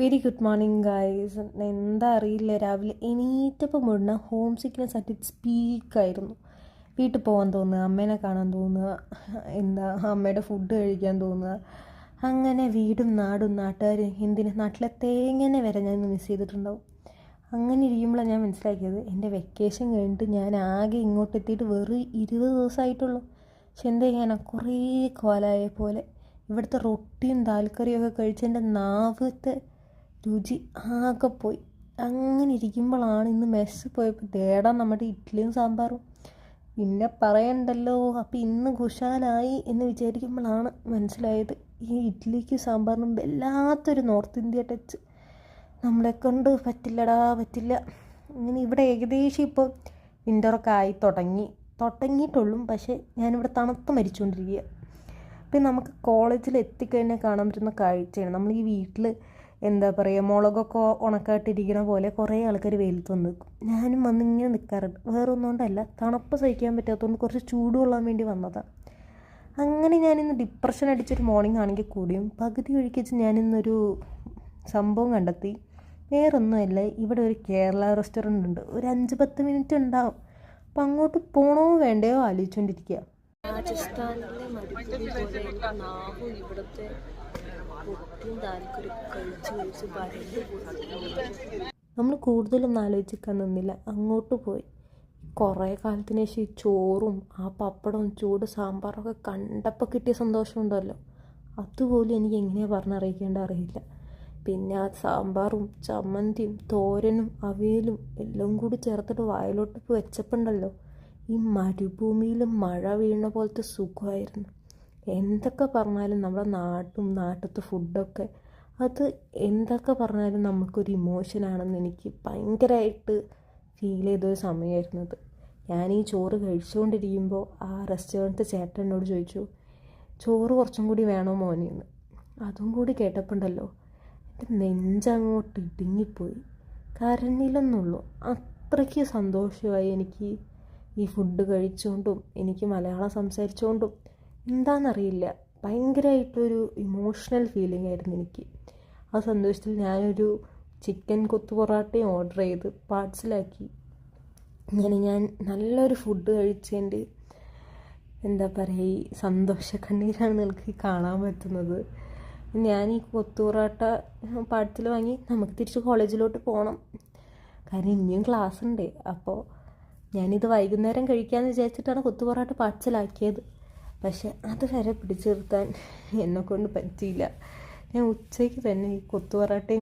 Very good morning guys. എന്താ അറിയില്ല, രാവിലെ എണീറ്റപ്പോൾ മുഴുവൻ ഹോം സിക്നെസ് ആയിട്ട് സ്പീക്കായിരുന്നു. വീട്ടിൽ പോകാൻ തോന്നുക, അമ്മേനെ കാണാൻ തോന്നുക, അമ്മയുടെ ഫുഡ് കഴിക്കാൻ തോന്നുക. അങ്ങനെ വീടും നാടും നാട്ടുകാരും നാട്ടിലെ തേങ്ങനെ വരെ ഞാൻ മിസ് ചെയ്തിട്ടുണ്ടാവും. അങ്ങനെ ഇരിക്കുമ്പോഴാണ് ഞാൻ മനസ്സിലാക്കിയത്, എൻ്റെ വെക്കേഷൻ കഴിഞ്ഞിട്ട് ഞാൻ ആകെ ഇങ്ങോട്ട് എത്തിയിട്ട് വെറും 20 ദിവസമായിട്ടുള്ളൂ. പക്ഷെ എന്താ ചെയ്യാനാ, കുറേ കോലായ പോലെ ഇവിടുത്തെ റൊട്ടിയും ദാൽക്കറിയൊക്കെ കഴിച്ച് എൻ്റെ നാവത്തെ രുചി ആകെ പോയി. അങ്ങനെ ഇരിക്കുമ്പോഴാണ് ഇന്ന് മെസ്സ് പോയപ്പോൾ ദേടാ നമ്മുടെ ഇഡ്ഡലിയും സാമ്പാറും പിന്നെ പറയണ്ടല്ലോ. അപ്പം ഇന്ന് കുശാലായി എന്ന് വിചാരിക്കുമ്പോഴാണ് മനസ്സിലായത്, ഈ ഇഡ്ഡലിക്ക് സാമ്പാറിനും വല്ലാത്തൊരു നോർത്ത് ഇന്ത്യ ടച്ച്. നമ്മളെ കൊണ്ട് പറ്റില്ല. ഇങ്ങനെ ഇവിടെ ഏകദേശം ഇപ്പോൾ വിൻ്ററൊക്കെ ആയി തുടങ്ങിയിട്ടുള്ളൂ. പക്ഷേ ഞാനിവിടെ തണുത്ത് മരിച്ചുകൊണ്ടിരിക്കുക. പിന്നെ നമുക്ക് കോളേജിൽ എത്തിക്കഴിഞ്ഞാൽ കാണാൻ പറ്റുന്ന കാഴ്ചയാണ്, നമ്മൾ ഈ വീട്ടിൽ മുളകൊക്കെ ഉണക്കായിട്ടിരിക്കുന്ന പോലെ കുറേ ആൾക്കാർ വെയിലത്ത് വന്ന് നിൽക്കും. ഞാനും വന്നിങ്ങനെ നിൽക്കാറുണ്ട്. വേറെ ഒന്നുകൊണ്ടല്ല, തണുപ്പ് സഹിക്കാൻ പറ്റാത്തതുകൊണ്ട് കുറച്ച് ചൂട് കൊള്ളാൻ വേണ്ടി വന്നതാണ്. അങ്ങനെ ഞാനിന്ന് ഡിപ്രഷൻ അടിച്ചൊരു മോർണിംഗ് ആണെങ്കിൽ കൂടിയും പകുതി ഒഴുക്കിച്ച് ഞാനിന്നൊരു സംഭവം കണ്ടെത്തി. വേറൊന്നുമല്ല, ഇവിടെ ഒരു കേരള റെസ്റ്റോറൻ്റ് ഉണ്ട്, ഒരു 5-10 മിനിറ്റ് ഉണ്ടാവും. അപ്പം അങ്ങോട്ട് പോകണോ വേണ്ടയോ ആലോചിച്ചുകൊണ്ടിരിക്കുക. രാജസ്ഥാനിലെ മരുഭൂമി പോലെ നാവും ഇവിടുത്തെ പൊട്ടും താൽക്കൊരു കഴിച്ച് നമ്മൾ കൂടുതലൊന്നും ആലോചിക്കാൻ നിന്നില്ല, അങ്ങോട്ട് പോയി. കുറേ കാലത്തിന് ശേഷം ഈ ചോറും ആ പപ്പടവും ചൂട് സാമ്പാറൊക്കെ കണ്ടപ്പോൾ കിട്ടിയ സന്തോഷമുണ്ടല്ലോ, അതുപോലും എനിക്ക് എങ്ങനെയാണ് പറഞ്ഞറിയിക്കേണ്ട അറിയില്ല. പിന്നെ ആ സാമ്പാറും ചമ്മന്തിയും തോരനും അവിയലും എല്ലാം കൂടി ചേർത്തിട്ട് വായിലോട്ട് വെച്ചപ്പോണ്ടല്ലോ, ഈ മരുഭൂമിയിൽ മഴ വീഴുന്ന പോലത്തെ സുഖമായിരുന്നു. എന്തൊക്കെ പറഞ്ഞാലും നമ്മുടെ നാട്ടിലത്തെ ഫുഡൊക്കെ അത് എന്തൊക്കെ പറഞ്ഞാലും നമുക്കൊരു ഇമോഷനാണെന്ന് എനിക്ക് ഭയങ്കരമായിട്ട് ഫീൽ ചെയ്തൊരു സമയമായിരുന്നത്. ഞാൻ ഈ ചോറ് കഴിച്ചുകൊണ്ടിരിക്കുമ്പോൾ ആ റെസ്റ്റോറൻറ്റ് ചേട്ടൻ എന്നോട് ചോദിച്ചു, ചോറ് കുറച്ചും കൂടി വേണോ മോനെ എന്ന്. അതും കൂടി കേട്ടപ്പോണ്ടല്ലോ എൻ്റെ നെഞ്ചങ്ങോട്ട് ഇടുങ്ങിപ്പോയി. കരഞ്ഞില്ലെന്നുള്ളൂ, അത്രയ്ക്ക് സന്തോഷമായി എനിക്ക് ഈ ഫുഡ് കഴിച്ചുകൊണ്ടും എനിക്ക് മലയാളം സംസാരിച്ചുകൊണ്ടും. എന്താണെന്നറിയില്ല, ഭയങ്കരമായിട്ടൊരു ഇമോഷണൽ ഫീലിംഗ് ആയിരുന്നു എനിക്ക്. ആ സന്തോഷത്തിൽ ഞാനൊരു ചിക്കൻ കൊത്തു പൊറാട്ടയും ഓർഡർ ചെയ്ത് പാഴ്സലാക്കി. അങ്ങനെ ഞാൻ നല്ലൊരു ഫുഡ് കഴിച്ചതിൻ്റെ ഈ സന്തോഷ കണ്ണീരാണ് നിങ്ങൾക്ക് കാണാൻ പറ്റുന്നത്. ഞാൻ ഈ കൊത്തു പൊറാട്ട പാഴ്സൽ വാങ്ങി നമുക്ക് തിരിച്ച് കോളേജിലോട്ട് പോകണം. കാരണം ഇനിയും ക്ലാസ് ഉണ്ട്. അപ്പോൾ ഞാനിത് വൈകുന്നേരം കഴിക്കാമെന്ന് വിചാരിച്ചിട്ടാണ് കൊത്തു പൊറാട്ട പാഴ്സലാക്കിയത്. പക്ഷെ അത് വരെ പിടിച്ചു നിർത്താൻ എന്നെക്കൊണ്ട് പറ്റിയില്ല. ഞാൻ ഉച്ചയ്ക്ക് തന്നെ ഈ കൊത്തു പൊറാട്ടയും